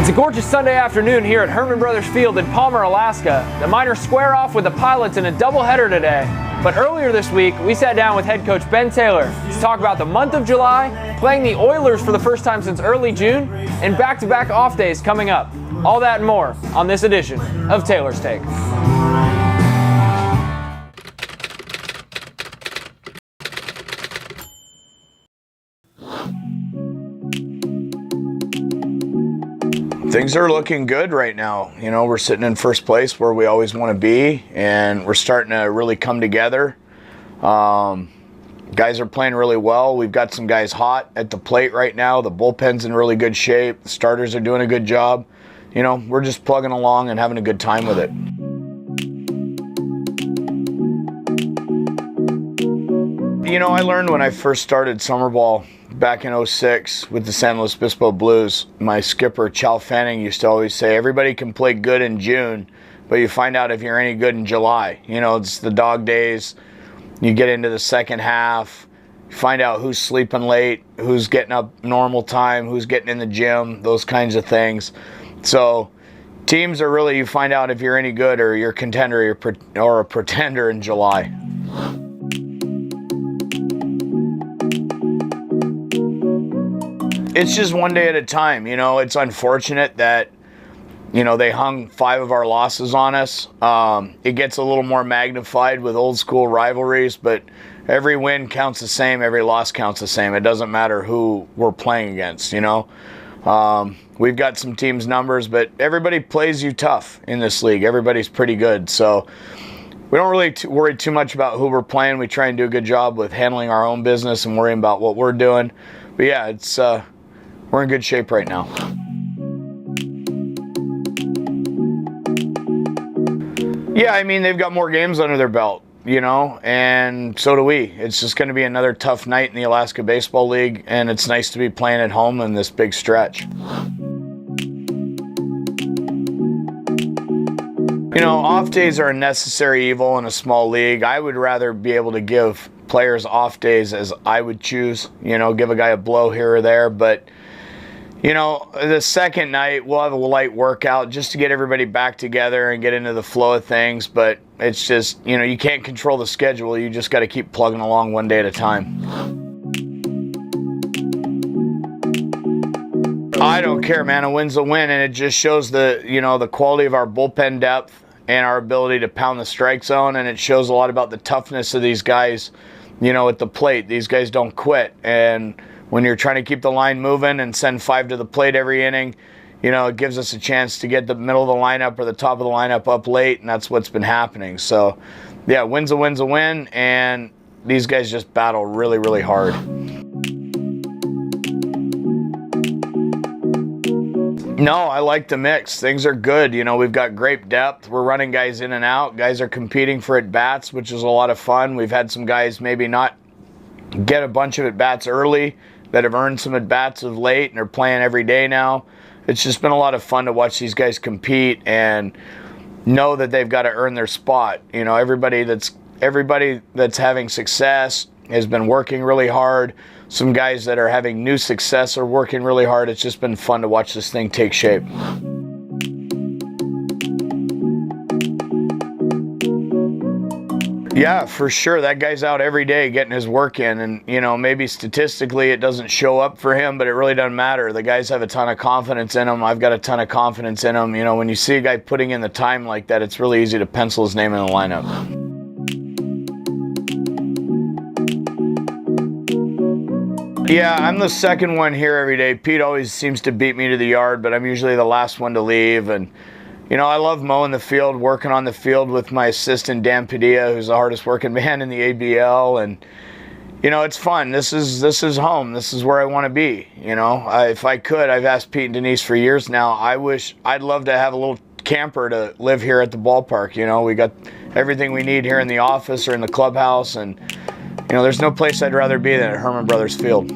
It's a gorgeous Sunday afternoon here at Herman Brothers Field in Palmer, Alaska. The Miners square off with the Pilots in a doubleheader today. But earlier this week, we sat down with head coach Ben Taylor to talk about the month of July, playing the Oilers for the first time since early June, and back-to-back off days coming up. All that and more on this edition of Taylor's Take. Things are looking good right now. You know, we're sitting in first place where we always want to be, and we're starting to really come together. Guys are playing really well. We've got some guys hot at the plate right now. The bullpen's in really good shape. The starters are doing a good job. You know, we're just plugging along and having a good time with it. You know, I learned when I first started summer ball back in '06 with the San Luis Obispo Blues, my skipper, Chow Fanning, used to always say, everybody can play good in June, but you find out if you're any good in July. You know, it's the dog days. You get into the second half, you find out who's sleeping late, who's getting up normal time, who's getting in the gym, those kinds of things. So teams are really, you find out if you're any good or you're a contender or a pretender in July. It's just one day at a time. You know, it's unfortunate that, you know, they hung 5 of our losses on us. It gets a little more magnified with old school rivalries, but every win counts the same, every loss counts the same. It doesn't matter who we're playing against, you know. We've got some teams' numbers, but everybody plays you tough in this league. Everybody's pretty good, so we don't really worry too much about who we're playing. We try and do a good job with handling our own business and worrying about what we're doing. But yeah, it's we're in good shape right now. Yeah, I mean, they've got more games under their belt, you know, and so do we. It's just going to be another tough night in the Alaska Baseball League, and it's nice to be playing at home in this big stretch. You know, off days are a necessary evil in a small league. I would rather be able to give players off days as I would choose, you know, give a guy a blow here or there, but you know, the second night, we'll have a light workout just to get everybody back together and get into the flow of things. But it's just, you know, you can't control the schedule. You just got to keep plugging along one day at a time. I don't care, man. A win's a win, and it just shows the, you know, the quality of our bullpen depth and our ability to pound the strike zone. And it shows a lot about the toughness of these guys, you know, at the plate. These guys don't quit. And when you're trying to keep the line moving and send 5 to the plate every inning, you know, it gives us a chance to get the middle of the lineup or the top of the lineup up late, and that's what's been happening. So, yeah, win's a win, and these guys just battle really, really hard. No, I like the mix. Things are good. You know, we've got great depth. We're running guys in and out. Guys are competing for at-bats, which is a lot of fun. We've had some guys maybe not get a bunch of at-bats early that have earned some at-bats of late and are playing every day now. It's just been a lot of fun to watch these guys compete and know that they've got to earn their spot. You know, everybody that's having success has been working really hard. Some guys that are having new success are working really hard. It's just been fun to watch this thing take shape. Yeah, for sure. That guy's out every day getting his work in, and you know, maybe statistically it doesn't show up for him, but it really doesn't matter. The guys have a ton of confidence in him. I've got a ton of confidence in him. You know, when you see a guy putting in the time like that, it's really easy to pencil his name in the lineup. Yeah, I'm the second one here every day. Pete always seems to beat me to the yard, but I'm usually the last one to leave. And you know, I love mowing the field, working on the field with my assistant, Dan Padilla, who's the hardest working man in the ABL. And, you know, it's fun. This is home. This is where I want to be. You know, if I could, I've asked Pete and Denise for years now. I'd love to have a little camper to live here at the ballpark. You know, we got everything we need here in the office or in the clubhouse. And, you know, there's no place I'd rather be than at Herman Brothers Field.